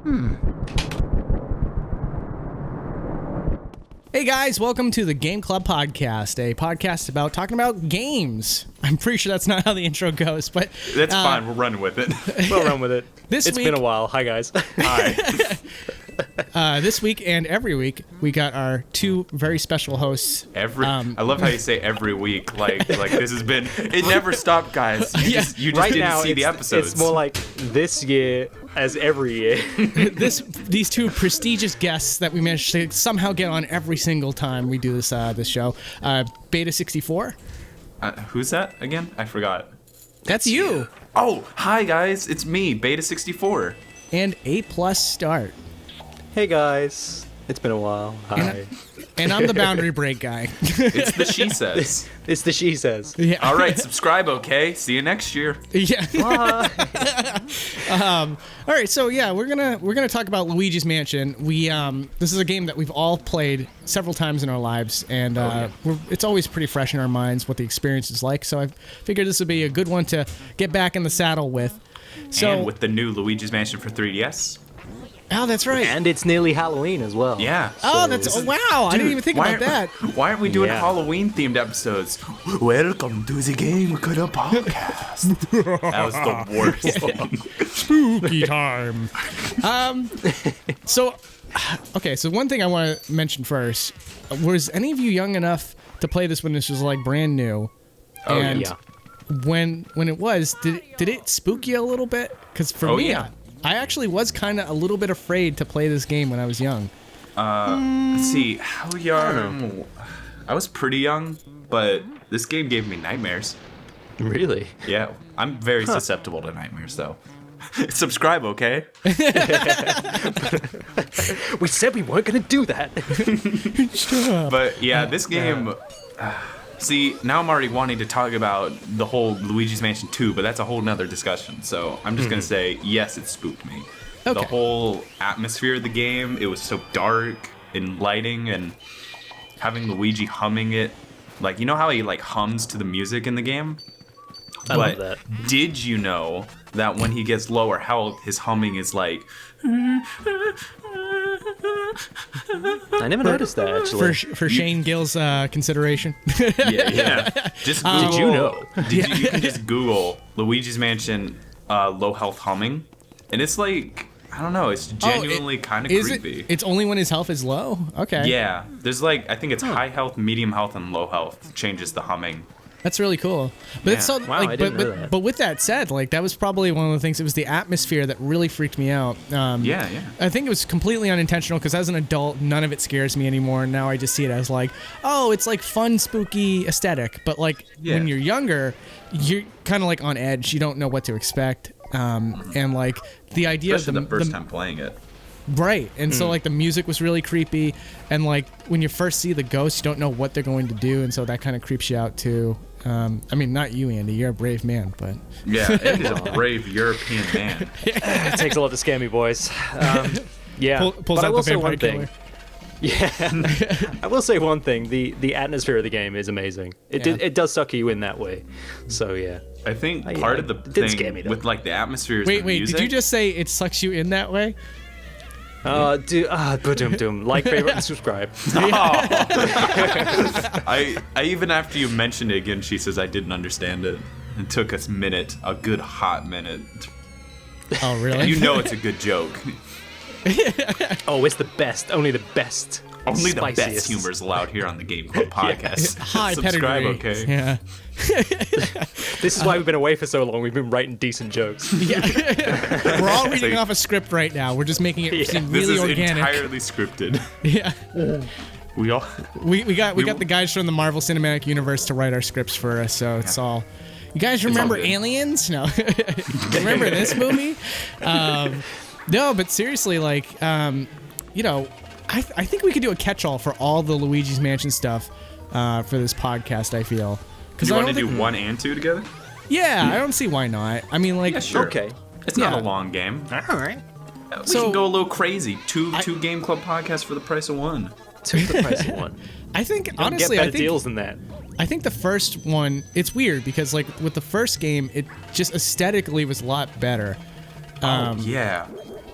Hey guys, welcome to the Game Club Podcast, a podcast about talking about games. I'm pretty sure that's not how the intro goes, but... That's fine, we'll run with it. We'll run with it. It's been a while. Hi, guys. Hi. This week and every week, we got our two very special hosts. I love how you say every week, like this has been... It never stopped, guys. You just Right didn't now, see the episodes. It's more like this year as every year. These two prestigious guests that we managed to somehow get on every single time we do this show. Beta 64. Who's that again? I forgot. That's you. Oh, hi guys, it's me, Beta 64. And a+start. Hey, guys. It's been a while. Hi. And I'm the boundary break guy. It's the She Says. It's the She Says. Yeah. All right, subscribe, okay? See you next year. Yeah. All right, so yeah, we're gonna talk about Luigi's Mansion. This is a game that we've all played several times in our lives, and it's always pretty fresh in our minds what the experience is like. So I figured this would be a good one to get back in the saddle with. So, And with the new Luigi's Mansion for 3DS. Oh, that's right. And it's nearly Halloween as well. Yeah. Oh, wow! I didn't even think about that. Why aren't we doing Yeah. Halloween-themed episodes? Welcome to the Game Club Podcast. That was the worst one. Spooky time. So one thing I want to mention first: was any of you young enough to play this when this was like brand new? Oh, and yeah. When it was, did it spook you a little bit? Because for me, yeah. I actually was kind of a little bit afraid to play this game when I was young. Let's see, how young? I was pretty young, but this game gave me nightmares. Really? Yeah, I'm very susceptible to nightmares, though. Subscribe, okay? We said we weren't going to do that. But yeah, this game... See, now I'm already wanting to talk about the whole Luigi's Mansion 2, but that's a whole nother discussion. So I'm just going to say, yes, it spooked me. Okay. The whole atmosphere of the game, it was so dark and lighting, and having Luigi humming it. Like, you know how he, like, hums to the music in the game? I love that. Did you know that when he gets lower health, his humming is like... I never noticed that, actually. For Shane Gill's consideration. Yeah. Just Google, Did you know? You can just Google Luigi's Mansion low health humming, and it's like, I don't know, it's genuinely kind of creepy. It's only when his health is low? Okay. Yeah, there's like, I think it's high health, medium health, and low health changes the humming. That's really cool. But it's so Wow, like, I didn't know that. but with that said, like that was probably one of the things. It was the atmosphere that really freaked me out. Yeah. I think it was completely unintentional because as an adult, none of it scares me anymore. And now I just see it as like, oh, it's like fun, spooky aesthetic. But like when you're younger, you're kind of like on edge. You don't know what to expect. And like the idea Especially of the first time playing it. Right. And so like the music was really creepy. And like when you first see the ghosts, you don't know what they're going to do. And so that kind of creeps you out too. I mean, not you, Andy. You're a brave man, but... Yeah, Andy's a brave European man. It takes a lot to scare me, boys. Yeah. Pulls but I out will the say one vampire thing. Yeah. I will say one thing. The atmosphere of the game is amazing. It does suck you in that way. So, yeah. I think yeah, part of the it did scare me, thing though. with like the atmosphere is Wait, the wait. music. Did you just say it sucks you in that way? Doom. Like, favorite, and subscribe. I even after you mentioned it again, she says I didn't understand it. It took us a good hot minute. Oh, really? You know it's a good joke. Oh, it's the best. Only the best. Only the best Spiciest. humor is allowed here on the Game Club Podcast. High Subscribe, pedigree. okay? Yeah. This is why we've been away for so long. We've been writing decent jokes. We're all reading off a script right now. We're just making it seem This really is organic. entirely scripted. Yeah. We all. We got the guys from the Marvel Cinematic Universe to write our scripts for us, so it's all. You guys remember good. Aliens? No. Remember this movie? No, but seriously, like, you know, I think we could do a catch-all for all the Luigi's Mansion stuff for this podcast. I feel. Do you want to do 1 and 2 together? Yeah, I don't see why not. I mean, like, Yeah, sure. Okay. It's not Yeah. a long game. All right. We So- can go a little crazy. Two Game Club podcasts for the price of one. Took the price of one. I think Get honestly, better I think deals than that. I think the first one, it's weird because like with the first game, it just aesthetically was a lot better. Yeah.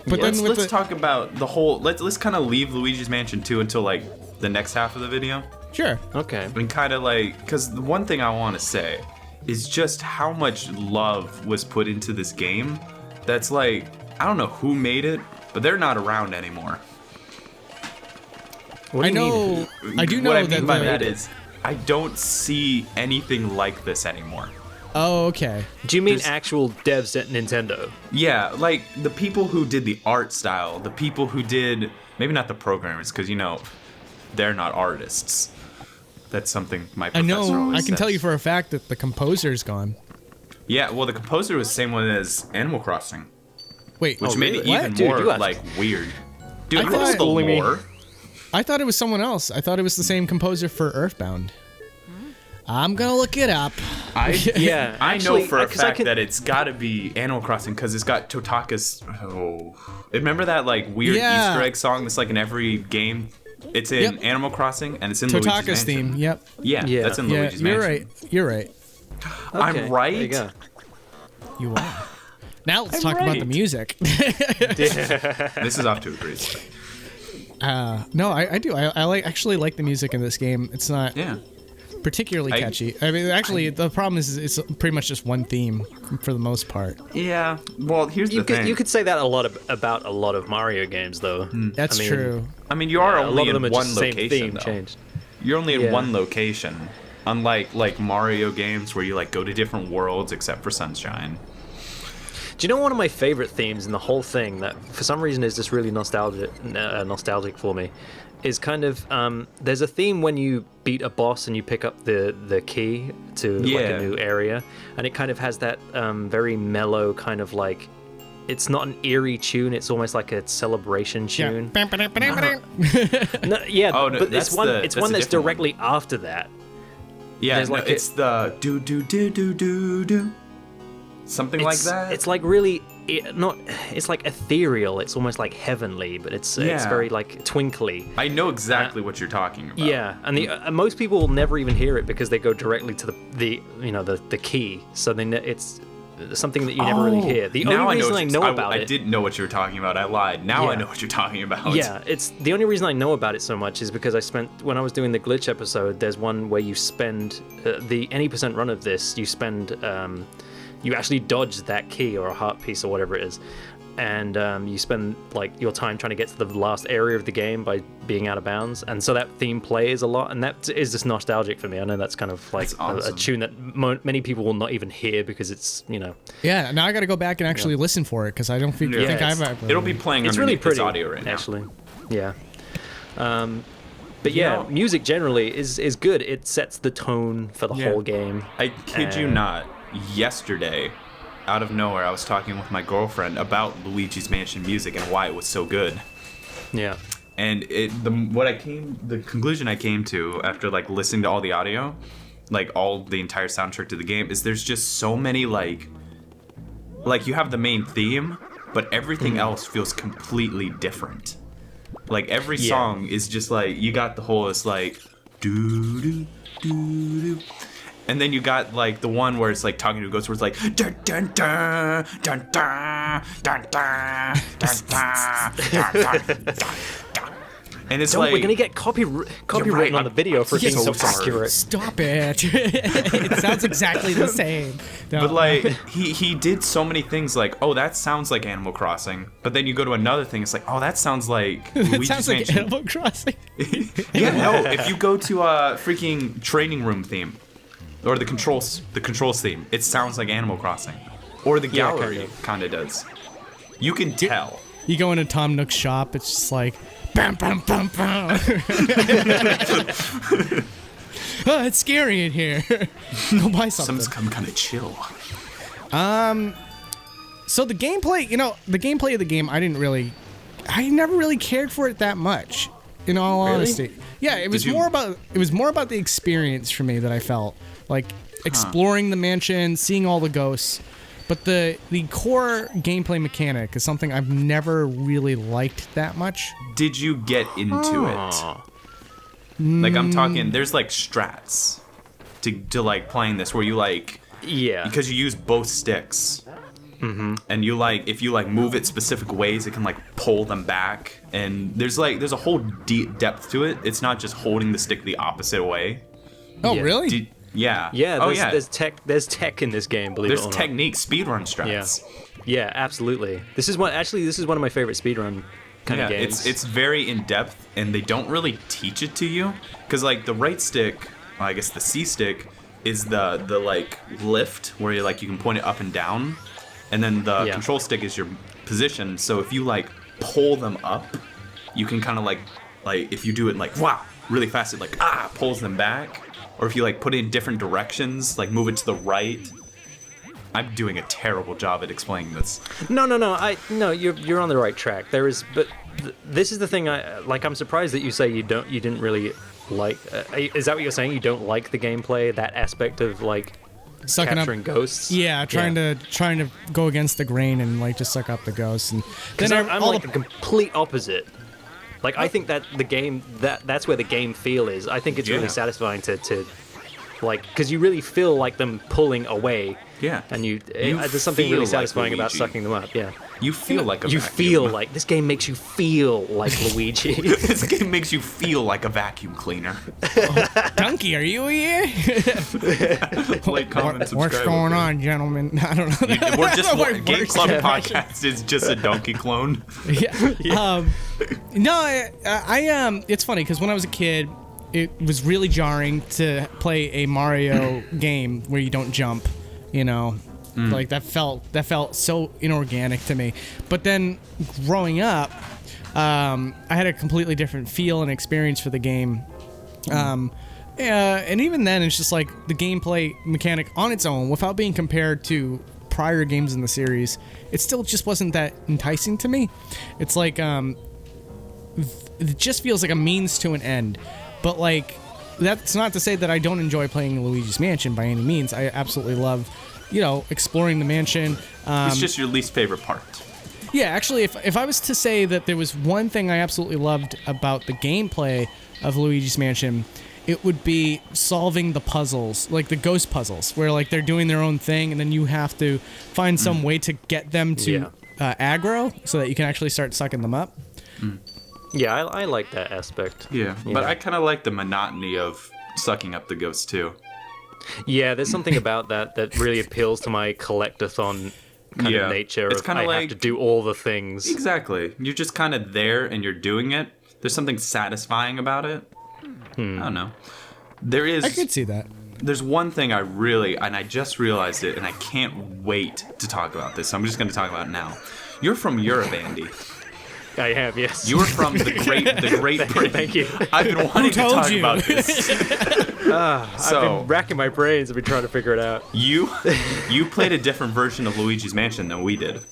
But then let's talk about the whole. Let's kind of leave Luigi's Mansion 2 until like the next half of the video. Sure. Okay. And kind of like, because the one thing I want to say is just how much love was put into this game. That's like, I don't know who made it, but they're not around anymore. What do I you know. mean? I do know What I that. mean by that is, I don't see anything like this anymore. Oh, okay. Do you mean There's- actual devs at Nintendo? Yeah, like the people who did the art style, the people who did, maybe not the programmers, because, you know, they're not artists. That's something my I professor know. always I can tell says. you for a fact that the composer's gone. Yeah, well, the composer was the same one as Animal Crossing, Wait. which Oh, made really? it even What? Dude, more, you have- like, weird. Dude, I I thought- know the Schooling me. lore. I thought it was someone else. I thought it was the same composer for Earthbound. I'm gonna look it up. Yeah, I actually, know for a 'cause I fact can- that it's got to be Animal Crossing because it's got Totaka's. Oh, remember that like weird Yeah. Easter egg song that's like in every game? It's in Yep. Animal Crossing and it's in Luigi's Totaka's Mansion. theme. Yep. Yeah, Yeah. that's in Yeah, Luigi's you're Mansion. right. You're right. Okay, I'm there you right. go. You are. Now let's I'm talk about the right. music. This is off to a great start. No, I do. I actually like the music in this game. It's not Yeah. particularly catchy. I mean, actually, the problem is it's pretty much just one theme for the most part. Yeah. Well, here's You the thing. could say that about a lot of Mario games, though. That's I mean, true. I mean, you are A only lot of them in are one just the same location, theme though. changed. You're only in Yeah. one location, unlike like Mario games where you like go to different worlds except for Sunshine. Do you know one of my favorite themes in the whole thing that for some reason is just really nostalgic for me? Is kind of there's a theme when you beat a boss and you pick up the key to like Yeah. a new area, and it kind of has that very mellow kind of like, it's not an eerie tune, it's almost like a celebration tune. No, yeah, Oh, no, but that's it's one the- it's that's one a that's different one. directly after that. Yeah, There's no, like it's the do do do do do do, something like that. It's like really it's like ethereal. It's almost like heavenly, but it's Yeah. very like twinkly. I know exactly what you're talking about. Yeah, and the most people will never even hear it because they go directly to the key. So it's something that you never really hear. The now only reason what I you're- know about I it. didn't know what you were talking about. I lied. Now I Yeah. know what you're talking about. Yeah, it's the only reason I know about it so much is because when I was doing the glitch episode, there's one where you spend the any percent run of this, you spend you actually dodge that key or a heart piece or whatever it is, and you spend like your time trying to get to the last area of the game by being out of bounds, and so that theme plays a lot, and that is just nostalgic for me. I know that's kind of like That's awesome. a tune that many people will not even hear because it's Yeah, now I got to go back and actually listen for it because I don't think it's- I've ever. It'll be playing it's really underneath this pretty audio right now. actually. Yeah. But yeah, know- music generally is good. It sets the tone for the Yeah. whole game. I kid you not. Yesterday, out of nowhere, I was talking with my girlfriend about Luigi's Mansion music and why it was so good. Yeah. And the conclusion I came to after like listening to all the audio, like all the entire soundtrack to the game, is there's just so many like you have the main theme, but everything else feels completely different. Like every Yeah. song is just like you got the whole it's like doo doo doo doo. And then you got like the one where it's like talking to a ghost where it's like dun dun dun dun dun dun dun dun dun dun dun dun. And it's like we're gonna get copyrighted right, on the video for being so so sorry. accurate. Stop it! It sounds exactly the same. No. But like he did so many things like, oh, that sounds like Animal Crossing. But then you go to another thing, it's like, oh, that sounds like it Luigi's sounds like Mansion. Animal Crossing. Yeah, no. If you go to a freaking training room theme, or the controls theme, it sounds like Animal Crossing, or the Yeah, gallery kind of does. You can tell. You go into Tom Nook's shop, it's just like, bam, bam, bam, bam. Oh, it's scary in here. Go buy something. Some kind of chill. So the gameplay, the gameplay of the game, I never really cared for it that much. In all honesty, yeah, it was more about the experience for me that I felt like exploring the mansion, seeing all the ghosts. But the core gameplay mechanic is something I've never really liked that much. Did you get into it? Like I'm talking, there's like strats to like playing this where you like Yeah. because you use both sticks. and you like if you like move it specific ways, it can like pull them back, and there's a whole deep depth to it. It's not just holding the stick the opposite way. Oh, Yeah. really? Yeah. Yeah, Oh there's, yeah. there's tech in this game, believe There's it or not. technique, speedrun strats. Yeah, absolutely. This is one of my favorite speedrun kind of games. It's very in depth, and they don't really teach it to you, because like the right stick, well, I guess the C stick is the like lift where you can point it up and down, and then the control stick is your position. So if you like pull them up, you can kind of like if you do it like wow really fast, it like pulls them back, or if you like put it in different directions, like move it to the right. I'm doing a terrible job at explaining this. No, you're on the right track. There is, but this is the thing. I'm surprised that you say you didn't really like. Is that what you're saying? You don't like the gameplay, that aspect of like Sucking capturing up ghosts? Yeah, trying to go against the grain and like just suck up the ghosts. And Because then I'm like the complete opposite. Like I think that the game that's where the game feel is. I think it's really satisfying to like, because you really feel like them pulling away. Yeah. And there's something really feel satisfying like about Luigi. sucking them up. Yeah. You feel like a You vacuum. feel like this game makes you feel like Luigi. This game makes you feel like a vacuum cleaner. Donkey, are you here? Like, comment, subscribe. What's going on, gentlemen? I don't know. We're just My Game worst Club impression. Podcast is just a donkey clone. Yeah. No, I it's funny because when I was a kid, it was really jarring to play a Mario game where you don't jump. You know, like that felt so inorganic to me. But then growing up, I had a completely different feel and experience for the game. And even then, it's just like the gameplay mechanic on its own, without being compared to prior games in the series, it still just wasn't that enticing to me. It's like it just feels like a means to an end. But like, that's not to say that I don't enjoy playing Luigi's Mansion by any means. I absolutely love, exploring the mansion. It's just your least favorite part. Yeah, actually, if I was to say that there was one thing I absolutely loved about the gameplay of Luigi's Mansion, it would be solving the puzzles, like the ghost puzzles, where like they're doing their own thing, and then you have to find some way to get them to aggro so that you can actually start sucking them up. Yeah, I like that aspect. Yeah, but I kind of like the monotony of sucking up the ghosts too. Yeah, there's something about that really appeals to my collectathon kind of nature. It's kind of like have to do all the things. Exactly. You're just kind of there and you're doing it. There's something satisfying about it. I don't know. I could see that. There's one thing I just realized it, and I can't wait to talk about this. So I'm just going to talk about it now. You're from Europe, Andy. I have, yes. You were from the Great Britain. Thank you. I've been wanting to told talk you? about this. I've been racking my brains. I've been trying to figure it out. You played a different version of Luigi's Mansion than we did.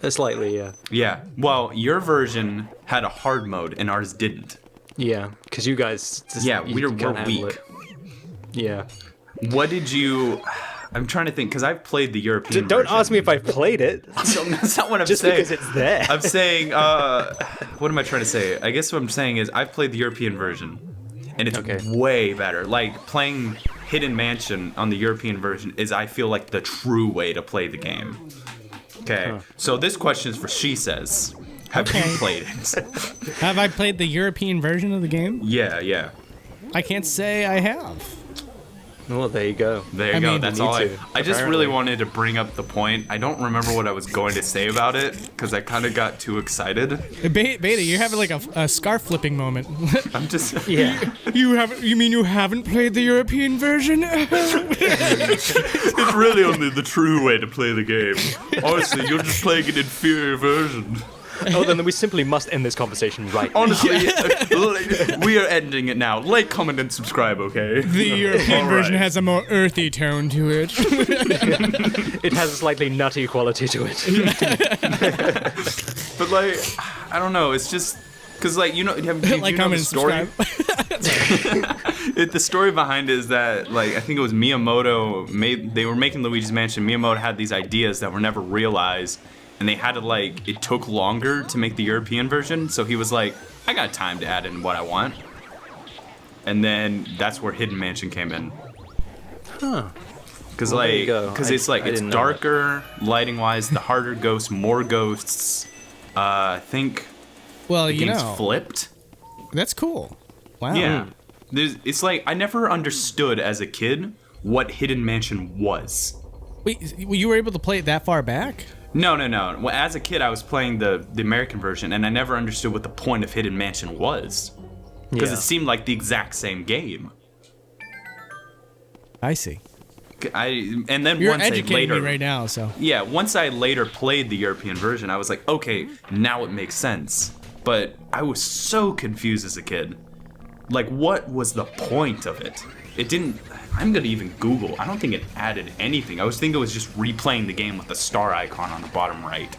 Slightly, yeah. Yeah. Well, your version had a hard mode, and ours didn't. Yeah, because you guys... We're can't handle weak. it. Yeah. What did you... I'm trying to think, because I've played the European Don't version. ask me if I've played it. That's not what I'm Just saying. because it's there. I'm saying, what am I trying to say? I guess what I'm saying is I've played the European version, and it's way better. Like, playing Hidden Mansion on the European version is, I feel like, the true way to play the game. Okay, so this question is for She Says. Have you played it? Have I played the European version of the game? Yeah. I can't say I have. Well, there you go. There you I go. mean, That's me all. too, I just apparently. really wanted to bring up the point. I don't remember what I was going to say about it because I kind of got too excited. Beta, you're having like a scarf flipping moment. I'm just. Yeah. You mean you haven't played the European version? It's really only the true way to play the game. Honestly, you're just playing an inferior version. Oh, then we simply must end this conversation right now. Honestly, we are ending it now. Like, comment, and subscribe, okay? The European All version right. has a more earthy tone to it. It has a slightly nutty quality to it. But, like, I don't know. It's just... Because, like, do you Like, know comment, the and story? subscribe. The story behind it is that, like, I think it was Miyamoto they were making Luigi's Mansion. Miyamoto had these ideas that were never realized, and they had to, like, it took longer to make the European version, so he was like, I got time to add in what I want. And then that's where Hidden Mansion came in. Huh. Because Well, there you go. it's I it's didn't know that. darker lighting wise, the harder ghosts, more ghosts. I think Well, the you game's know, flipped. that's cool. Wow. Yeah. It's like I never understood as a kid what Hidden Mansion was. Wait, you were able to play it that far back? No. Well, as a kid, I was playing the American version, and I never understood what the point of Hidden Mansion was. Because Yeah. it seemed like the exact same game. I see. And then You're once I educating later, me right now, so. yeah, once I later played the European version, I was like, okay, now it makes sense. But I was so confused as a kid. Like, what was the point of it? It didn't. I'm gonna even Google. I don't think it added anything. I was thinking it was just replaying the game with the star icon on the bottom right.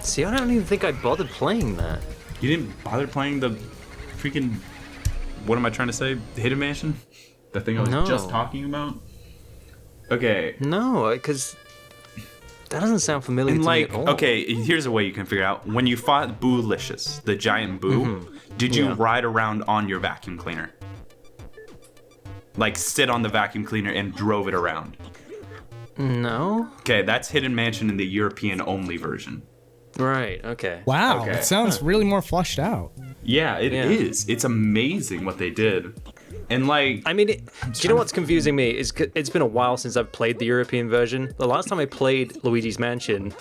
See, I don't even think I bothered playing that. You didn't bother playing the freaking. What am I trying to say? The Hidden Mansion? The thing I was No. just talking about? Okay. No, because that doesn't sound familiar And to like, me at all. okay, here's a way you can figure out. When you fought Boolicious, the giant Boo, did you Yeah. ride around on your vacuum cleaner? Like, sit on the vacuum cleaner and drove it around. No? Okay, that's Hidden Mansion in the European only version. Right, okay. Wow, Okay. it sounds really more fleshed out. Yeah, it Yeah. is. It's amazing what they did. And like, I mean, do you know what's confusing me? It's been a while since I've played the European version. The last time I played Luigi's Mansion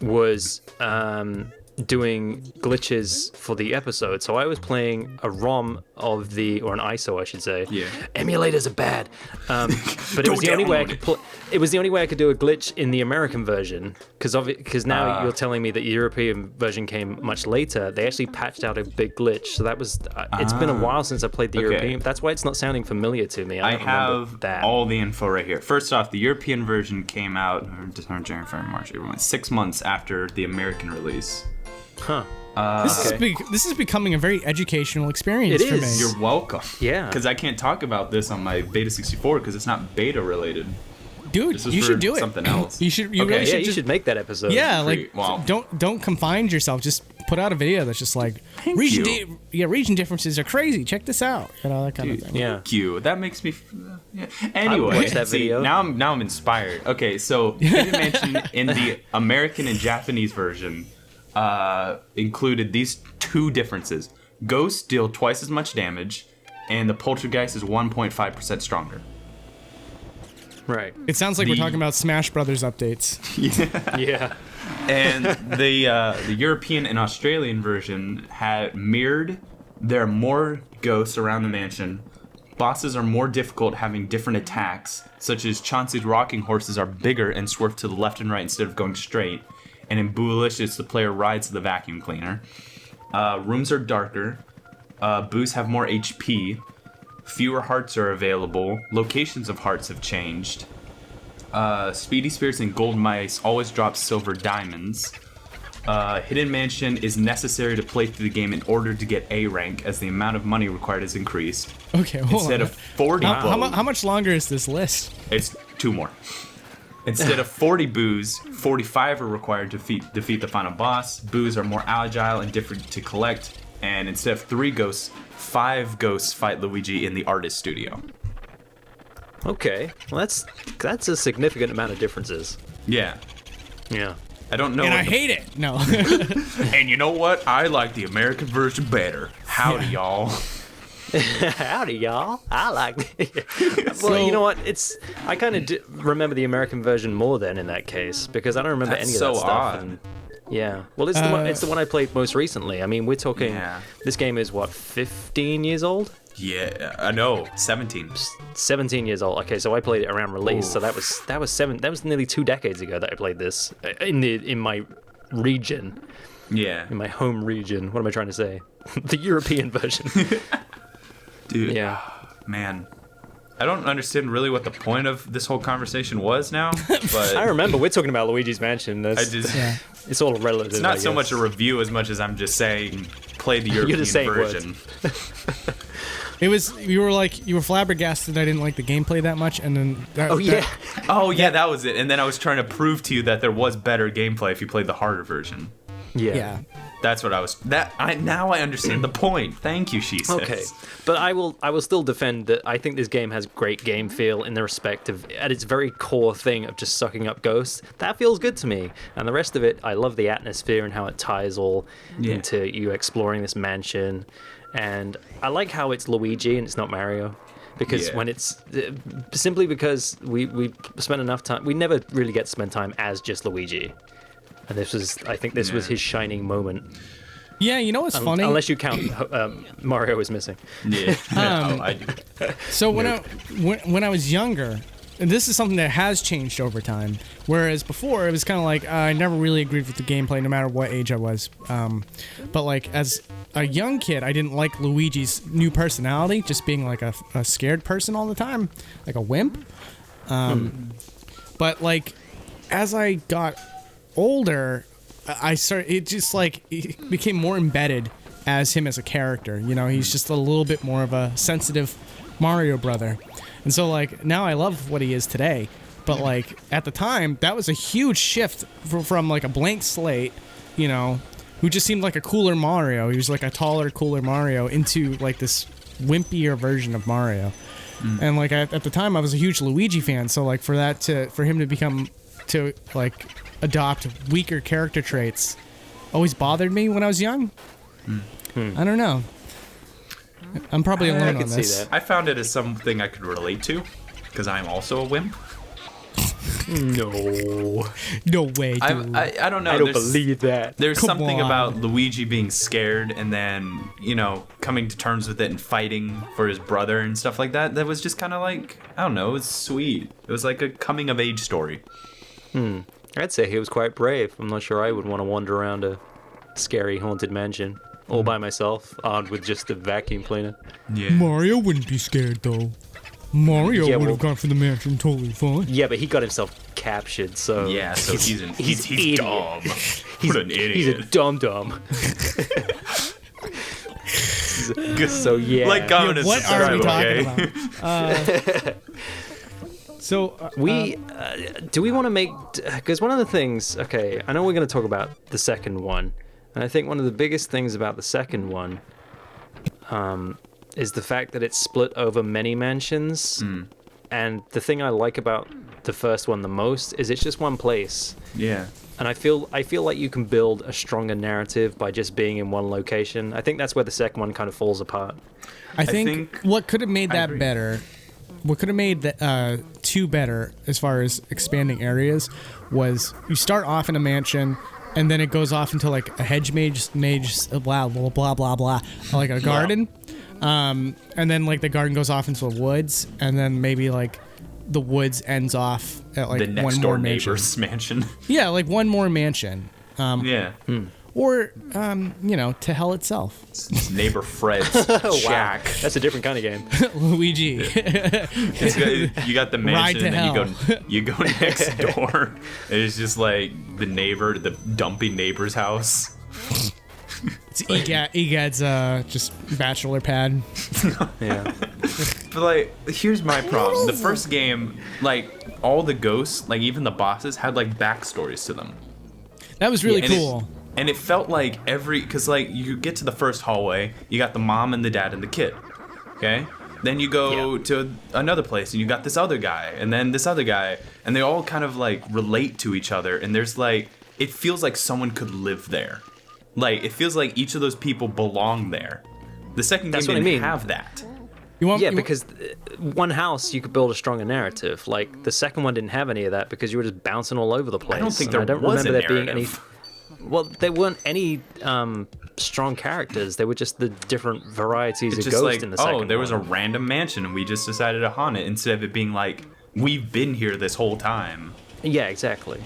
was doing glitches for the episode. So I was playing a ROM of or an ISO, I should say. Yeah. Emulators are bad. But it Go was the only way I download could it was the only way I could do a glitch in the American version. Because now you're telling me that the European version came much later. They actually patched out a big glitch. So that was. It's been a while since I played the Okay. European. That's why it's not sounding familiar to me. I don't remember have that. all the info right here. First off, the European version came out December, January, February, March, April, May, 6 months after the American release. Huh. This is becoming a very educational experience It for is. me. You're welcome. Yeah. Because I can't talk about this on my Beta 64 because it's not beta related. Dude, This is you for should do it. something else. You should. You Okay. really Yeah, should you just. should make that episode. Yeah, like Great. Wow. don't confine yourself. Just put out a video that's just like you. region differences are crazy. Check this out. You know, that kind of thing. Yeah. Thank you. That makes me. Yeah. Anyway, watch that see, video. now I'm inspired. Okay, so Hidden Mansion in the American and Japanese version included these two differences: ghosts deal twice as much damage, and the poltergeist is 1.5% stronger. Right. It sounds like we're talking about Smash Brothers updates. Yeah. And the European and Australian version had mirrored. There are more ghosts around the mansion. Bosses are more difficult, having different attacks, such as Chauncey's rocking horses are bigger and swerve to the left and right instead of going straight. And in Boolicious, the player rides the vacuum cleaner. Rooms are darker. Boos have more HP. Fewer hearts are available. Locations of hearts have changed. Speedy Spirits and Gold Mice always drop silver diamonds. Hidden Mansion is necessary to play through the game in order to get A rank, as the amount of money required is increased. Okay, hold Instead on. of 40 How much longer is this list? it's 2 more. Instead of 40 boos, 45 are required to defeat the final boss. Boos are more agile and different to collect. And instead of 3 ghosts, 5 ghosts fight Luigi in the artist studio. Okay. Well, that's a significant amount of differences. Yeah. Yeah. I don't know. And what I the- hate it. No. And you know what? I like the American version better. Howdy, y'all. Howdy, y'all. I like it. Well, you know what? I kind of remember the American version more then in that case, because I don't remember That's any of so that stuff. odd. And, yeah. Well, it's the one I played most recently. I mean, we're talking. Yeah. This game is what, 15 years old? Yeah, I know. 17. 17 years old. Okay, so I played it around release. So Oof. that was nearly 2 decades ago that I played this in my region, Yeah. in my home region. What am I trying to say? The European version. Dude. Yeah. Man. I don't understand really what the point of this whole conversation was now, but I remember we're talking about Luigi's Mansion. I just Yeah. It's all relative. it's not so much a review as much as I'm just saying play the European just saying version. It was you were flabbergasted I didn't like the gameplay that much, and then Oh yeah. Oh yeah, that was it. And then I was trying to prove to you that there was better gameplay if you played the harder version. Yeah. yeah. That's what I was. Now I understand the point. Thank you, she says. Okay, but I will still defend that I think this game has great game feel in the respect of, at its very core thing of just sucking up ghosts. That feels good to me. And the rest of it, I love the atmosphere and how it ties all into you exploring this mansion. And I like how it's Luigi and it's not Mario. Because when it's simply because we spent enough time, we never really get to spend time as just Luigi. And I think this was his shining moment. Yeah, you know what's funny? Unless you count Mario is missing. Yeah, I do. So when I was younger, and this is something that has changed over time, whereas before it was kind of like I never really agreed with the gameplay no matter what age I was. But like as a young kid, I didn't like Luigi's new personality, just being like a scared person all the time, like a wimp. But like as I got older, it became more embedded as him as a character. You know, he's just a little bit more of a sensitive Mario brother. And so like now I love what he is today, but like at the time that was a huge shift from like a blank slate, you know, who just seemed like a cooler Mario. He was like a taller, cooler Mario into like this wimpier version of Mario. And like at the time I was a huge Luigi fan, so like for him to like adopt weaker character traits always bothered me when I was young. I don't know. I'm probably alone on this. I found it as something I could relate to, because I'm also a wimp. No way, dude. I don't know. I don't believe that. There's something about Luigi being scared and then, you know, coming to terms with it and fighting for his brother and stuff like that. That was just kind of like, I don't know, it was sweet. It was like a coming of age story. I'd say he was quite brave. I'm not sure I would want to wander around a scary haunted mansion all by myself, armed with just a vacuum cleaner. Yeah. Mario wouldn't be scared though. Mario would have gone for the mansion totally fine. Yeah, but he got himself captured, so... Yeah, so he's dumb. What an idiot. He's a dum-dum. So, yeah. Like, comment and what are we subscribe, talking about? So, do we want to make... Because one of the things... Okay, I know we're going to talk about the second one. And I think one of the biggest things about the second one is the fact that it's split over many mansions. And the thing I like about the first one the most is it's just one place. Yeah. And I feel like you can build a stronger narrative by just being in one location. I think that's where the second one kind of falls apart. I think what could have made that better, what could have made the 2 better as far as expanding areas, was you start off in a mansion, and then it goes off into like a hedge maze, blah blah blah blah blah, like a garden, and then like the garden goes off into the woods, and then maybe like the woods ends off at like the next one door more neighbor's mansion. Yeah, like one more mansion. Yeah. Or, you know, to hell itself. It's neighbor Fred's shack. Wow. That's a different kind of game. Luigi. You got the mansion, and then you go next door. And it's just like the dumpy neighbor's house. It's Egad's just bachelor pad. Yeah. But like, here's my problem. The first game, like all the ghosts, like even the bosses, had like backstories to them. That was really cool. And it felt like because like you get to the first hallway, you got the mom and the dad and the kid, okay? Then you go to another place and you got this other guy and then this other guy, and they all kind of like relate to each other, and there's like, it feels like someone could live there. Like, it feels like each of those people belong there. The second game didn't have that. Because one house you could build a stronger narrative. Like the second one didn't have any of that because you were just bouncing all over the place. I don't think there don't was remember a there being any. narrative. Well, there weren't any strong characters. They were just the different varieties It's of just ghost like, in the second one. there was a random mansion and we just decided to haunt it, instead of it being like, we've been here this whole time. Yeah, exactly.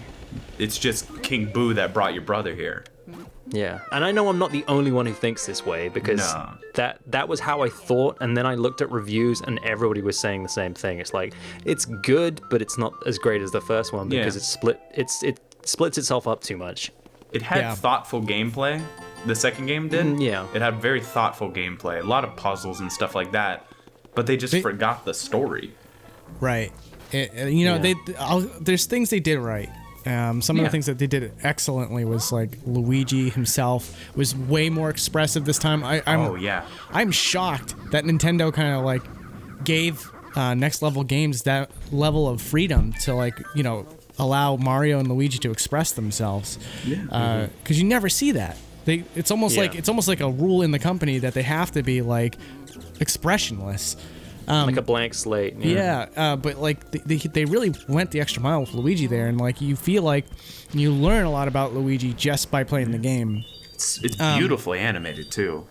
It's just King Boo that brought your brother here. Yeah, and I know I'm not the only one who thinks this way, because that was how I thought, and then I looked at reviews and everybody was saying the same thing. It's like, it's good, but it's not as great as the first one because it splits itself up too much. It had thoughtful gameplay. The second game did. Yeah. It had very thoughtful gameplay, a lot of puzzles and stuff like that, but they just forgot the story. Right. There's things they did right. Some of the things that they did excellently was like Luigi himself was way more expressive this time. I'm shocked that Nintendo kind of like gave Next Level Games that level of freedom to like, you know, allow Mario and Luigi to express themselves. Because you never see that. It's almost like a rule in the company that they have to be like expressionless. Like a blank slate. But like they really went the extra mile with Luigi there, and like you feel like you learn a lot about Luigi just by playing the game. It's beautifully animated too.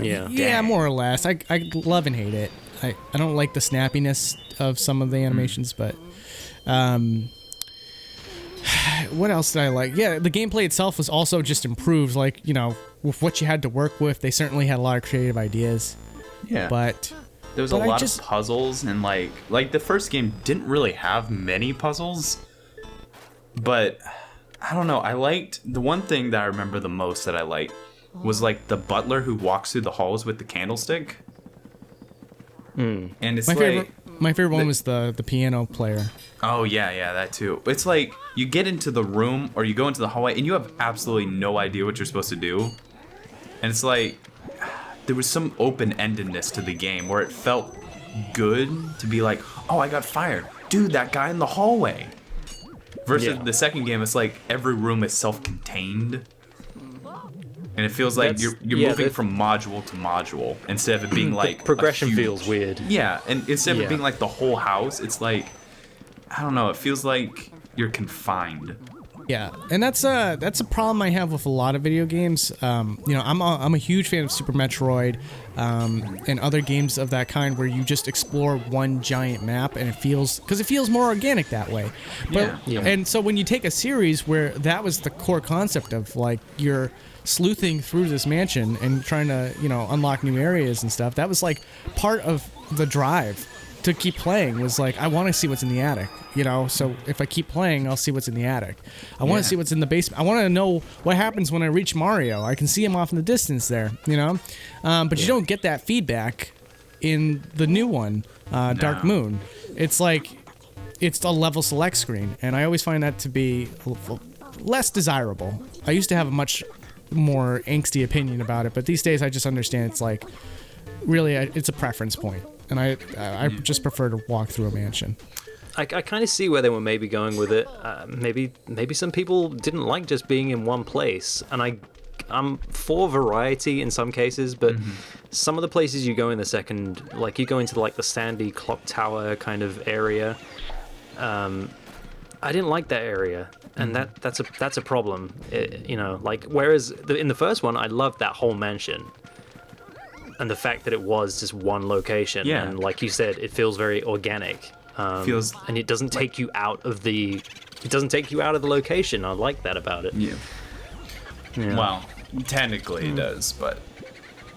Yeah, more or less. I love and hate it. I don't like the snappiness of some of the animations, but what else did I like? Yeah, the gameplay itself was also just improved. Like, you know, with what you had to work with, they certainly had a lot of creative ideas. Yeah. But there was a lot of puzzles, and like the first game didn't really have many puzzles. But I don't know. I liked the one thing that I remember the most that I liked was like the butler who walks through the halls with the candlestick. And it's my favorite one was the piano player. Oh yeah, that too. It's like you get into the room or you go into the hallway and you have absolutely no idea what you're supposed to do. And it's like there was some open-endedness to the game where it felt good to be like, oh, I got fired. Dude, that guy in the hallway. Versus the second game, it's like every room is self-contained. And it feels like you're moving from module to module instead of it being like progression feels weird. Yeah, and instead of it being like the whole house, it's like, I don't know, it feels like you're confined. Yeah, and that's a problem I have with a lot of video games. You know, I'm a huge fan of Super Metroid and other games of that kind where you just explore one giant map and it feels more organic that way. But and so when you take a series where that was the core concept of like you're sleuthing through this mansion and trying to, you know, unlock new areas and stuff, that was like part of the drive to keep playing was like, I want to see what's in the attic, you know, so if I keep playing, I'll see what's in the attic. I want to see what's in the basement. I want to know what happens when I reach Mario. I can see him off in the distance there, you know, but you don't get that feedback in the new one, Dark Moon. It's like, it's a level select screen, and I always find that to be less desirable. I used to have a much more angsty opinion about it, but these days I just understand it's like, really, it's a preference point. And I just prefer to walk through a mansion. I kind of see where they were maybe going with it. Maybe some people didn't like just being in one place, and I'm for variety in some cases, but some of the places you go in the second, like you go into like the sandy clock tower kind of area, I didn't like that area, and that's a problem. You know, like whereas in the first one I loved that whole mansion. And the fact that it was just one location, and like you said, it feels very organic. And it doesn't take you out of the location. I like that about it. Yeah. Well, technically it does, but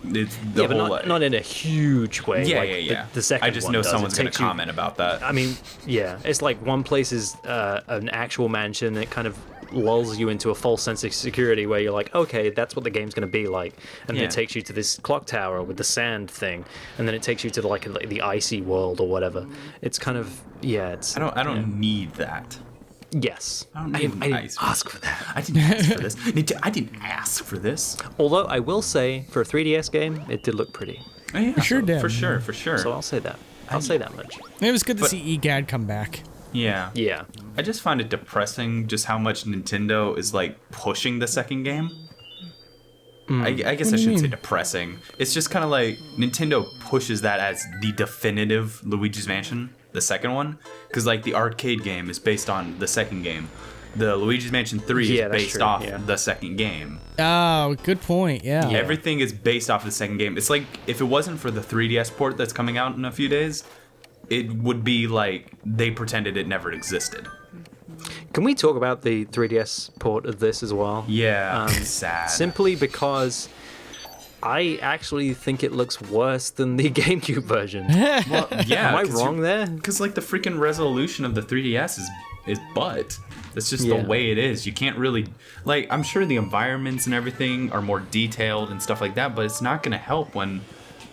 it's but not in a huge way. Yeah. The second I just one know does. Someone's going to comment about that. I mean, it's like one place is an actual mansion. And it kind of lulls you into a false sense of security where you're like, okay, that's what the game's going to be like, and then it takes you to this clock tower with the sand thing, and then it takes you to like the icy world or whatever. It's kind of it's I don't need that. Yes, I didn't ask for that. I didn't ask for this. I didn't ask for this. Although I will say, for a 3DS game, it did look pretty. Oh, yeah, sure did. For sure. So I'll say that. I'll say that much. It was good to see EGAD come back. Yeah. I just find it depressing just how much Nintendo is like pushing the second game. I guess I shouldn't say depressing. It's just kind of like Nintendo pushes that as the definitive Luigi's Mansion, the second one, because like the arcade game is based on the second game. The Luigi's Mansion 3 is based off the second game. Oh, good point. Yeah. Everything is based off the second game. It's like if it wasn't for the 3DS port that's coming out in a few days, it would be like they pretended it never existed. Can we talk about the 3DS port of this as well? Yeah, sad. Simply because I actually think it looks worse than the GameCube version. Well, yeah. Am I wrong there? Because like the freaking resolution of the 3DS is butt. That's just the way it is. You can't really, like, I'm sure the environments and everything are more detailed and stuff like that, but it's not going to help when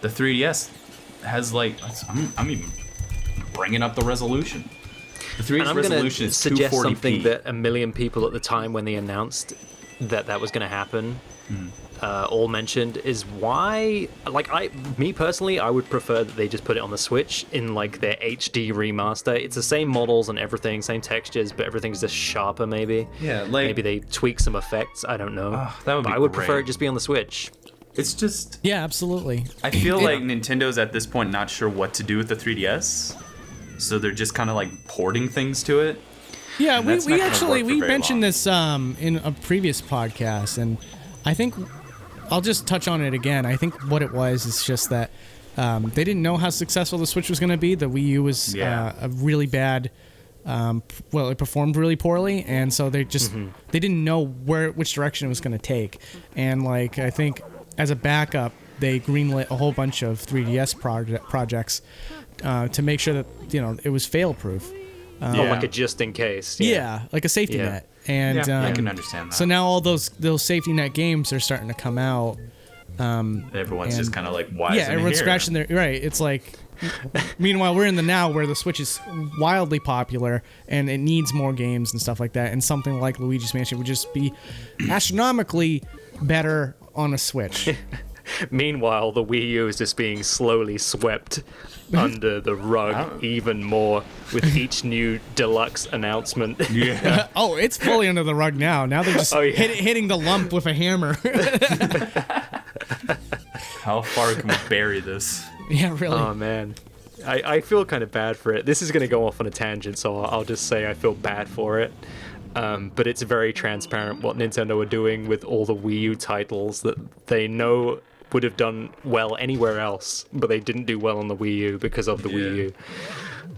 the 3DS has like, I'm even bringing up the resolution. The 3DS And I'm going resolution to is suggest 240p. something that a million people at the time when they announced that was going to happen all mentioned is why, like, me personally, I would prefer that they just put it on the Switch in like their HD remaster. It's the same models and everything, same textures, but everything's just sharper maybe. Yeah, like Maybe they tweak some effects, I don't know. that would but be I would prefer great. it just be on the Switch. It's just Yeah, absolutely. I feel like Nintendo's at this point not sure what to do with the 3DS, so they're just kind of like porting things to it. Yeah, And that's we not gonna actually work for we very mentioned long. this in a previous podcast, and I think I'll just touch on it again. I think what it was is just that they didn't know how successful the Switch was going to be. The Wii U was a really bad. Well, it performed really poorly, and so they just they didn't know which direction it was going to take. And like I think as a backup, they greenlit a whole bunch of 3DS projects to make sure that it was fail-proof. Like a just in case. Yeah, like a safety Yeah. net. And I can understand that. so now all those safety net games are starting to come out. Everyone's just kind of like, why? Yeah, isn't it everyone's here? scratching their right. It's like, meanwhile, we're in the now where the Switch is wildly popular and it needs more games and stuff like that. And something like Luigi's Mansion would just be astronomically better on a Switch. Meanwhile, the Wii U is just being slowly swept under the rug even more with each new deluxe announcement. Yeah. Oh, it's fully under the rug now. Now they're just hitting the lump with a hammer. How far can we bury this? Yeah, really. Oh, man. I feel kind of bad for it. This is going to go off on a tangent, so I'll just say I feel bad for it. But it's very transparent what Nintendo are doing with all the Wii U titles that they know would have done well anywhere else, but they didn't do well on the Wii U because of the Wii U.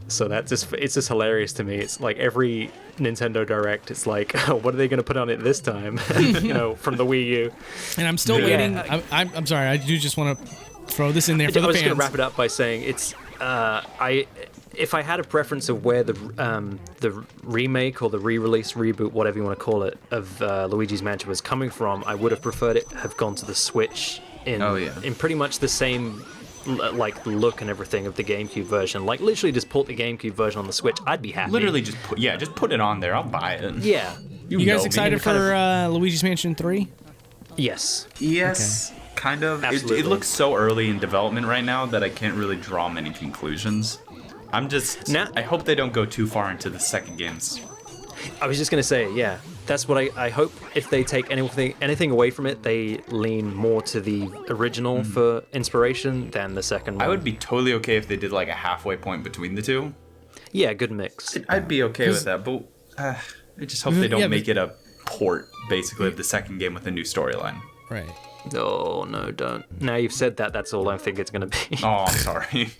So it's just hilarious to me. It's like every Nintendo Direct, it's like, oh, what are they going to put on it this time? From the Wii U. And I'm still waiting. I'm sorry. I do just want to throw this in there for I the was fans. just going to wrap it up by saying it's if I had a preference of where the remake or the re-release, reboot, whatever you want to call it, of Luigi's Mansion was coming from, I would have preferred it have gone to the Switch in pretty much the same like look and everything of the GameCube version. Like literally just port the GameCube version on the Switch. I'd be happy. Literally just put it on there. I'll buy it. Yeah. You guys know excited me. for Luigi's Mansion 3? Yes. Yes. Okay. Kind of. Absolutely. It looks so early in development right now that I can't really draw many conclusions. I hope they don't go too far into the second games. I was just going to say, yeah, that's what I hope. If they take anything away from it, they lean more to the original for inspiration than the second one. I would be totally okay if they did like a halfway point between the two. Yeah, good mix. I'd be okay with that, but I just hope they don't make it a port, basically, of the second game with a new storyline. Right. No, don't. Now you've said that, that's all I think it's going to be. Oh, I'm sorry.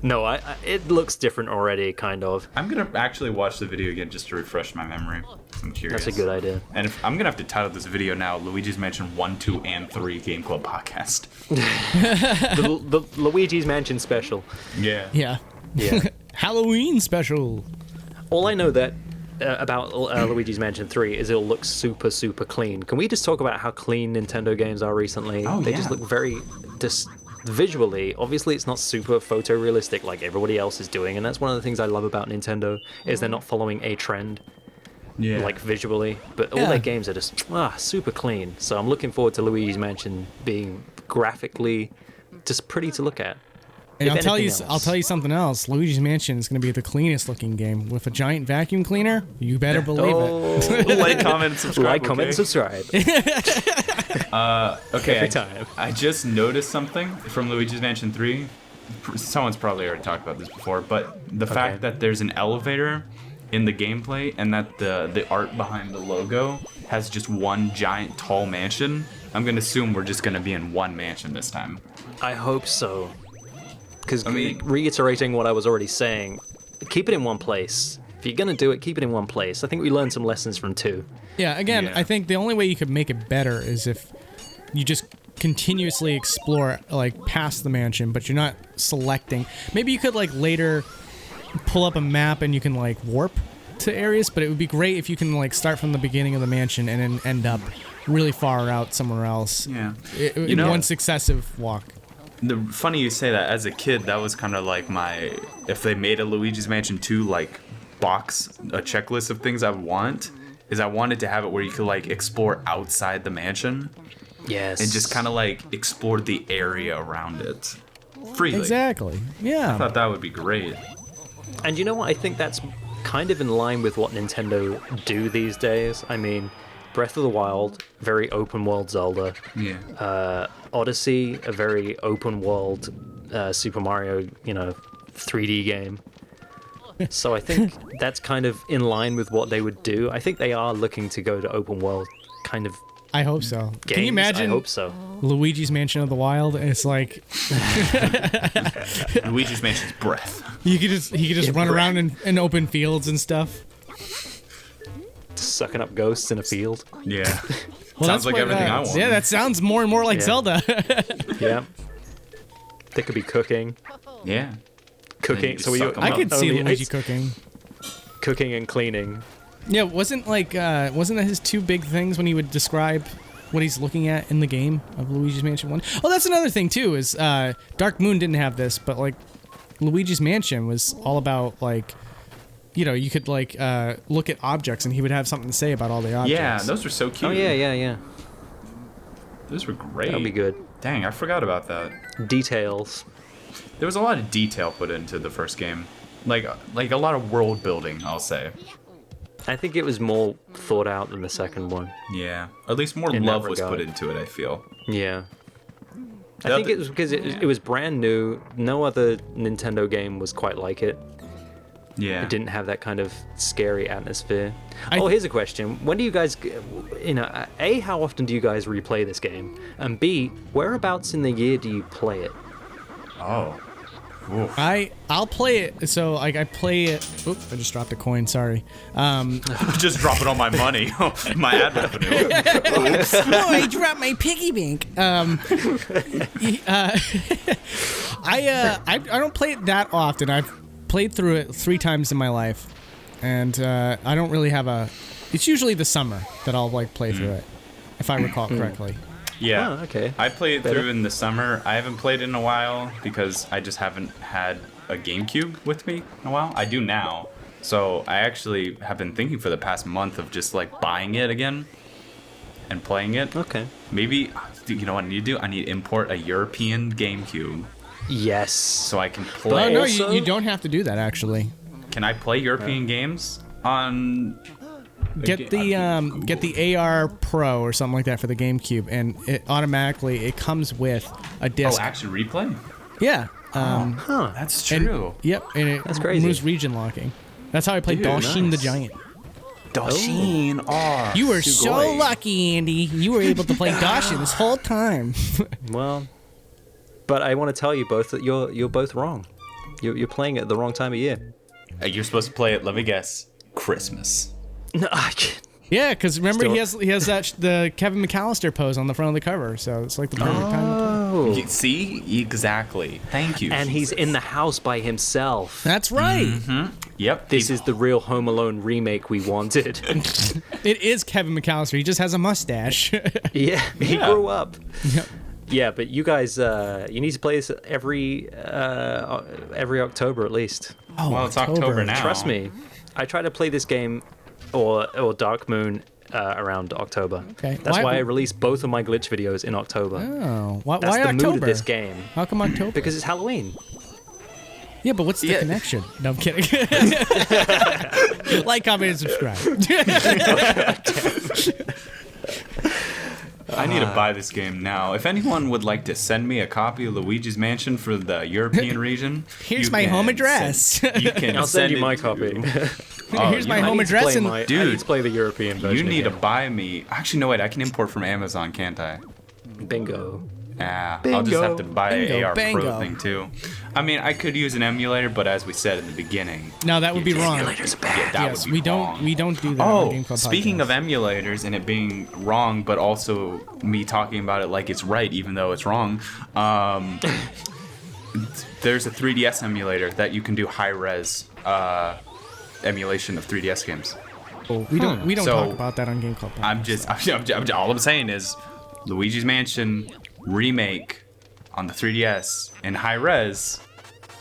No, it looks different already, kind of. I'm going to actually watch the video again just to refresh my memory. I'm curious. That's a good idea. And I'm going to have to title this video now Luigi's Mansion 1, 2, and 3 Game Club Podcast. the Luigi's Mansion special. Yeah. Yeah. Yeah. Halloween special. All I know that about Luigi's Mansion 3 is it'll look super, super clean. Can we just talk about how clean Nintendo games are recently? They just look very... visually, obviously it's not super photorealistic like everybody else is doing, and that's one of the things I love about Nintendo, is they're not following a trend. Yeah. Like visually, but all their games are just super clean. So I'm looking forward to Luigi's Mansion being graphically just pretty to look at. And If I'll tell anything you something else. Luigi's Mansion is going to be the cleanest looking game with a giant vacuum cleaner. You better believe it. Like, comment, and subscribe. Like, comment, and subscribe. Okay. Every time. I just noticed something from Luigi's Mansion 3. Someone's probably already talked about this before, but the fact that there's an elevator in the gameplay and that the art behind the logo has just one giant tall mansion. I'm going to assume we're just going to be in one mansion this time. I hope so. Because reiterating what I was already saying, keep it in one place. If you're going to do it, keep it in one place. I think we learned some lessons from 2. Yeah, again, I think the only way you could make it better is if you just continuously explore, like, past the mansion, but you're not selecting. Maybe you could, like, later pull up a map and you can, like, warp to areas, but it would be great if you can, like, start from the beginning of the mansion and then end up really far out somewhere else. Yeah. In one successive walk. Funny you say that. As a kid, that was kind of like if they made a Luigi's Mansion 2, like, a checklist of things I want, is I wanted to have it where you could like explore outside the mansion. Yes. And just kind of like explore the area around it freely. Exactly. Yeah. I thought that would be great. And you know what? I think that's kind of in line with what Nintendo do these days. I mean, Breath of the Wild, very open world Zelda. Yeah. Odyssey, a very open world Super Mario, 3D game. So I think that's kind of in line with what they would do. I think they are looking to go to open world kind of I hope so. games. Can you imagine I hope so. Luigi's Mansion of the Wild? And it's like Luigi's Mansion's Breath. he could just run around in open fields and stuff. Sucking up ghosts in a field. Yeah. Well, Sounds like what, everything I want. Yeah, that sounds more and more like Yeah. Zelda. Yeah. They could be cooking. Yeah. Cooking. just So suck 'em I up. could see only Luigi it's cooking. cooking and cleaning. Yeah, wasn't that his two big things when he would describe what he's looking at in the game of Luigi's Mansion 1? Oh, that's another thing too, is Dark Moon didn't have this, but like Luigi's Mansion was all about like, you could like look at objects and he would have something to say about all the objects. Yeah, those were so cute. Oh yeah. Those were great. That'd be good. Dang, I forgot about that. Details. There was a lot of detail put into the first game. Like a lot of world building, I'll say. I think it was more thought out than the second one. Yeah. At least more In that love was regard. put into it, I feel. Yeah. I The think other- it was because it was brand new. No other Nintendo game was quite like it. Yeah. It didn't have that kind of scary atmosphere. I- Oh, here's a question. When do you guys, A, how often do you guys replay this game? And B, whereabouts in the year do you play it? Oh. Oof. I'll play it. So like I play it. Oop, I just dropped a coin. Sorry. Just dropping all my money. My ad revenue. Oh, I dropped my piggy bank. I don't play it that often. I've played through it 3 times in my life, and I don't really have a. It's usually the summer that I'll like play through it, if I recall correctly. Yeah. Oh, okay. I played Better. through in the summer. I haven't played it in a while because I just haven't had a GameCube with me in a while. I do now. So I actually have been thinking for the past month of just like buying it again and playing it. Okay. Maybe, you know what I need to do? I need to import a European GameCube Yes. so I can Oh play. no, Also- you don't have to do that actually. Can I play European games on... Get the AR Pro or something like that for the GameCube, and it automatically comes with a Oh, disc. action replay? Yeah. Huh. That's and- true. Yep, and it That's crazy. moves region locking. That's how I played Dude, Dalshin the nice. Giant. Dasheen. Oh, You were Sugoi. so lucky, Andy. You were able to play Dalshin this whole time. Well, but I want to tell you both that you're both wrong. You're playing it at the wrong time of year. You're supposed to play it, let me guess, Christmas. No, I can't. Yeah, because remember Still- he has the Kevin McAllister pose on the front of the cover, so it's like the perfect time to play. Oh. See? Exactly. Thank you. And he's Jesus. in the house by himself. That's right. Yep. This is the real Home Alone remake we wanted. It is Kevin McAllister. He just has a mustache. Yeah, he Yeah. grew up. Yep. Yeah, but you guys, you need to play this every October at least. Oh, Well, it's October now. Trust me, I try to play this game or Dark Moon around October. Okay. That's Why- why I released both of my glitch videos in October. Oh, why That's the October? mood of this game How come October? because it's Halloween. Yeah, but what's the Yeah. connection? No, I'm kidding. Like, comment, and subscribe. I need to buy this game now. If anyone would like to send me a copy of Luigi's Mansion for the European region, Here's you my can home address. send- you can I'll send you it my to- copy. Oh, Here's you my know, home address and I Dude, need to play the European version. You need to again. buy me. Actually, no, wait. I can import from Amazon, can't I? Bingo. I'll just have to Bingo. buy Bingo, an AR bango. Pro thing too. I mean, I could use an emulator, but as we said in the beginning, No, that would be wrong. yeah, that Yes, would be we wrong. don't do that on Oh, Game Club speaking Podcast. of emulators and it being wrong, but also me talking about it like it's right, even though it's wrong. There's a 3DS emulator that you can do high res emulation of 3DS games. we don't So, talk about that on Game Club Podcast. All I'm saying is Luigi's Mansion remake on the 3DS in high res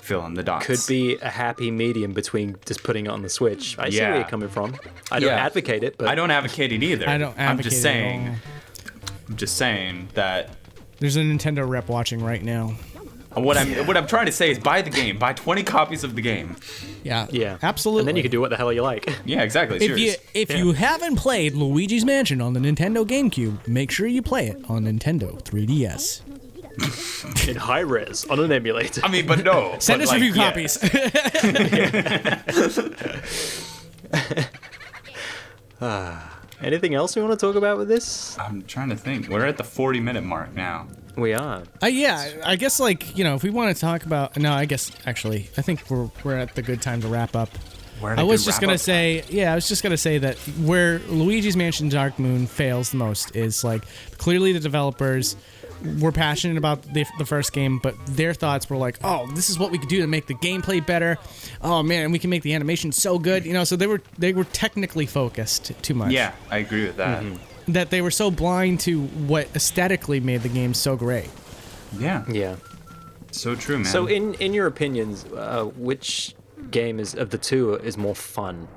fill in the dots. Could be a happy medium between just putting it on the Switch. I see where Yeah. you're coming from. I don't advocate it, but I don't advocate it either. I don't advocate I'm just it saying. at all. I'm just saying that There's a Nintendo rep watching right now. what I'm trying to say is buy the game. Buy 20 copies of the game. yeah, absolutely. And then you can do what the hell you like. Yeah, exactly. It's yours. If you haven't played Luigi's Mansion on the Nintendo GameCube, make sure you play it on Nintendo 3DS. In high res on an emulator. I mean, but no. Send but us like, review yeah. copies. Anything else we want to talk about with this? I'm trying to think. We're at the 40-minute mark now. We are. Yeah, I guess if we want to talk about, no, I guess actually, I think we're at the good time to wrap up. I was just gonna say that where Luigi's Mansion Dark Moon fails the most is like clearly the developers were passionate about the first game, but their thoughts were like, oh, this is what we could do to make the gameplay better. Oh man, we can make the animation so good, so they were technically focused too much. Yeah, I agree with that. That they were so blind to what aesthetically made the game so great. Yeah. Yeah. So true, man. So in your opinions, which game of the two is more fun?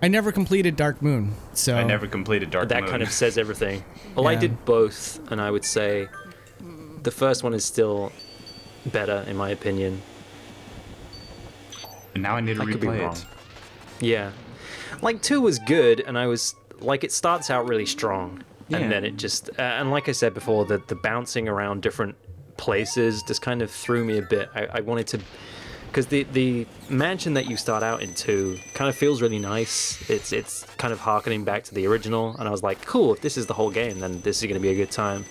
I never completed Dark Moon, so I never completed Dark That Moon. kind of says everything. Well, I Yeah. did both, and I would say the first one is still better, in my opinion. And now I need to I could be replay wrong. it. Yeah. Like, 2 was good, and I was... Like, it starts out really strong, Yeah. and then it just... and like I said before, the bouncing around different places just kind of threw me a bit. I wanted to... Because the mansion that you start out in 2 kind of feels really nice. It's kind of harkening back to the original, and I was like, cool, if this is the whole game, then this is going to be a good time.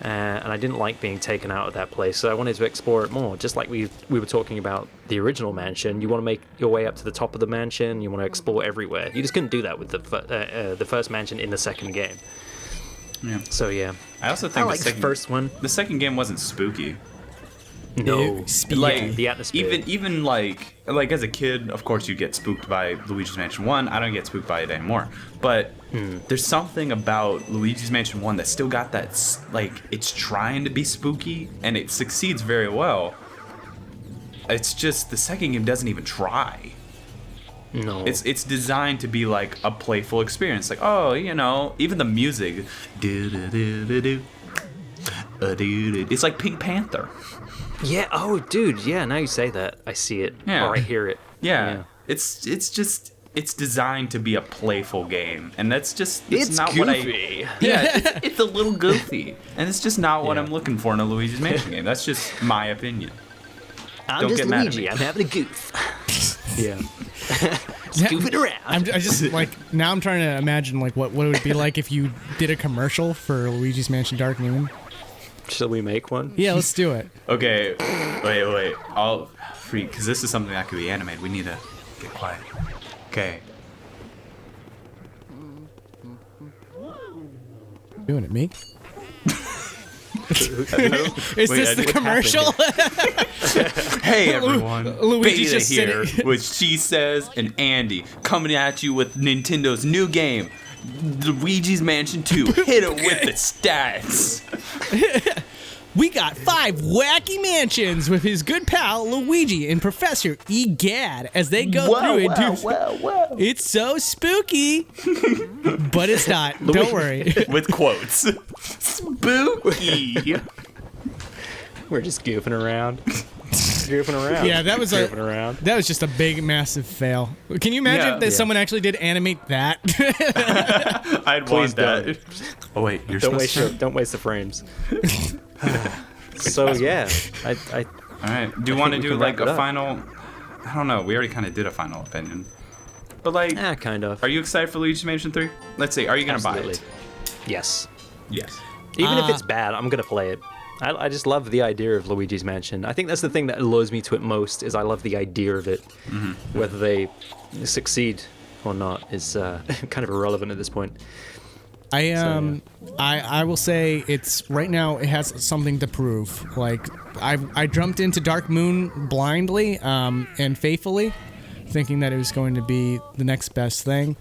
And I didn't like being taken out of that place, so I wanted to explore it more. Just like we were talking about the original mansion, you want to make your way up to the top of the mansion, you want to explore everywhere. You just couldn't do that with the first mansion in the second game. Yeah. So yeah, I also I think like the first one. the second game wasn't spooky. No, Like the atmosphere. even like as a kid, of course you get spooked by Luigi's Mansion 1. I don't get spooked by it anymore. But there's something about Luigi's Mansion 1 that still got that it's trying to be spooky and it succeeds very well. It's just the second game doesn't even try. No, It's designed to be like a playful experience. Like, oh, even the music. It's like Pink Panther. yeah. Oh, dude, yeah. Now you say that, I see it. Yeah. Or I hear it. Yeah. It's designed to be a playful game, and that's It's not goofy. what I. Yeah, it's a little goofy, and it's just not what I'm looking for in a Luigi's Mansion game. That's just my opinion. I'm Don't just get mad at Luigi. me. I'm having a goof. Yeah. Yeah, Goofing around. I just now I'm trying to imagine what it would be like if you did a commercial for Luigi's Mansion Dark Moon. Shall we make one? Yeah, let's do it. Okay, wait. I'll freak because this is something that could be animated. We need to get quiet. Okay. Doing it, me? Is Wait, this the what commercial? Hey everyone, Luigi's Beta just here sitting- with She Says and Andy coming at you with Nintendo's new game, Luigi's Mansion 2. Hit it with the stats. We got 5 wacky mansions with his good pal Luigi and Professor Egad as they go through it. It's so spooky, but it's not. Don't worry. With quotes. Spooky. We're just goofing around. Goofing around. Yeah, that was goofing around. that was just a big, massive fail. Can you imagine Yeah. if someone actually did animate that? I'd Please want that. Oh wait, you're Don't supposed waste to. don't waste the frames. So yeah, I All right. Do you want to we do can like wrap it a up. final? I don't know. We already kind of did a final opinion. But like, kind of. are you excited for Luigi's Mansion 3? Let's see. Are you gonna buy Absolutely. it? Yes. Yes. Even if it's bad, I'm gonna play it. I just love the idea of Luigi's Mansion. I think that's the thing that allures me to it most. Is I love the idea of it. Whether they succeed or not is kind of irrelevant at this point. I will say it's right now it has something to prove. Like I jumped into Dark Moon blindly and faithfully, thinking that it was going to be the next best thing,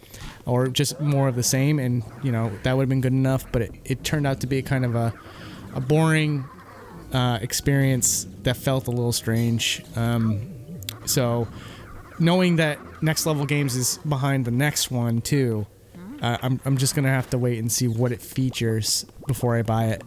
or just more of the same, and that would have been good enough. But it turned out to be kind of a boring experience that felt a little strange. So knowing that Next Level Games is behind the next one too, I'm just gonna have to wait and see what it features before I buy it.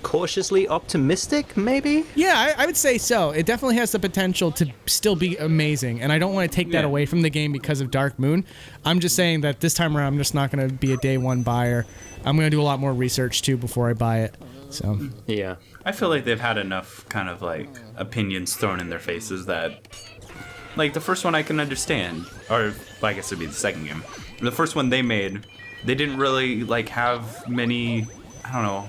Cautiously optimistic, maybe? Yeah, I would say so. It definitely has the potential to still be amazing, and I don't want to take that away from the game because of Dark Moon. I'm just saying that this time around, I'm just not going to be a day one buyer. I'm going to do a lot more research too before I buy it. So Yeah. I feel like they've had enough kind of like opinions thrown in their faces that, like, the first one I can understand, or I guess it'd be the second game. The first one they made, they didn't really like have many, I don't know,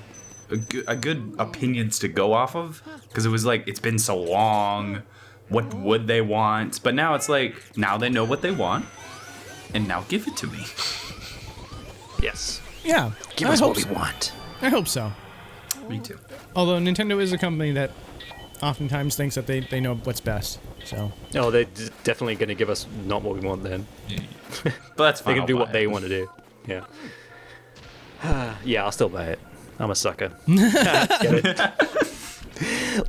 a good opinions to go off of, because it was like, it's been so long, what would they want? But now it's like, now they know what they want, and now give it to me. Yes. yeah, Give I us hope what we so. want. I hope so. Me too. Although Nintendo is a company that oftentimes thinks that they know what's best. So Oh, they're definitely going to give us not what we want then. But that's fine. They can I'll do buy what it. they want to do. Yeah. Yeah, I'll still buy it. I'm a sucker. Get it?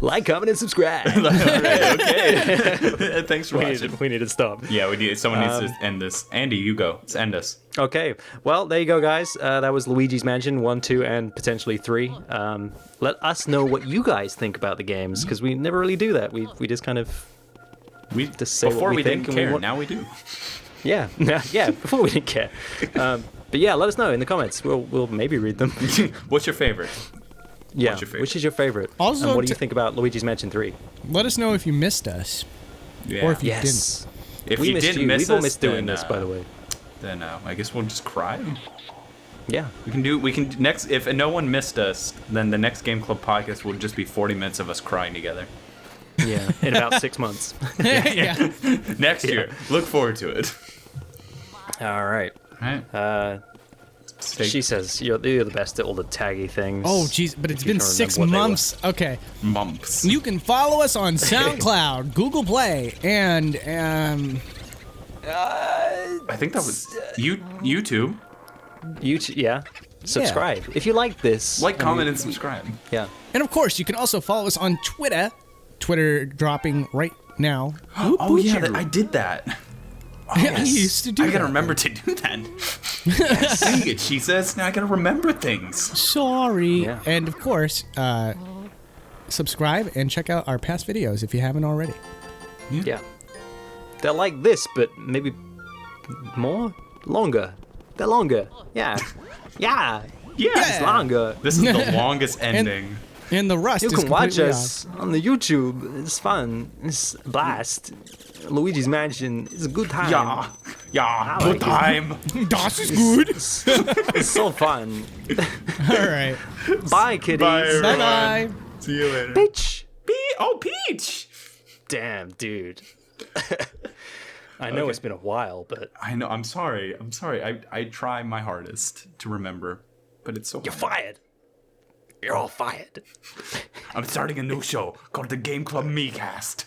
Like, comment, and subscribe. Okay. Thanks for watching. We need to stop. Yeah, we need. Someone needs to end this. Andy, you go. Let's end us. Okay, well, there you go, guys. That was Luigi's Mansion 1, 2, and potentially 3. Let us know what you guys think about the games, because we never really do that. We just kind of... We Just say what before we we think didn't and we care. want- Now we do. Yeah, yeah, before we didn't care. But yeah, let us know in the comments. We'll maybe read them. What's your favorite? Yeah, What's your favorite? which is your favorite? Also, and what do you think about Luigi's Mansion 3? let us know if you missed us. Yeah. Or if you Yes. If we you missed didn't you. miss We've all us, missed doing then, this, by the way. Then I guess we'll just cry. Yeah. We can next. If no one missed us, then the next Game Club podcast will just be 40 minutes of us crying together. Yeah, in about 6 months. didn't. Yeah. Next year, look forward to it. All right. All right. She says you're the best at all the taggy things. Oh, jeez, but it's If you been can 6 remember what they were. months. Okay. Mumps. You can follow us on SoundCloud, Google Play, and I think that was YouTube. Yeah. Subscribe if you like this. Like, comment, and subscribe. Yeah. and of course you can also follow us on Twitter. Twitter dropping right now. Oh yeah, I did that. I used to do I gotta that. remember to do that. Dang it, she says. Now I gotta remember things. Sorry. Yeah. And of course, subscribe and check out our past videos if you haven't already. Yeah. They're like this, but maybe longer. They're longer. Yeah. Yeah. It's longer. This is the longest ending. And the rust You is can watch completely us on the YouTube. It's fun. It's a blast. Luigi's Mansion is a good time. Yeah, I good like time. off. Das is good. It's so fun. All right. Bye, kiddies. Bye, everyone. Bye-bye. See you later. Peach. Peach. Damn, dude. I know it's been a while, but I know. I'm sorry. I try my hardest to remember, but it's so you're hard. fired. You're all fired. I'm starting a new show called the Game Club Me Cast.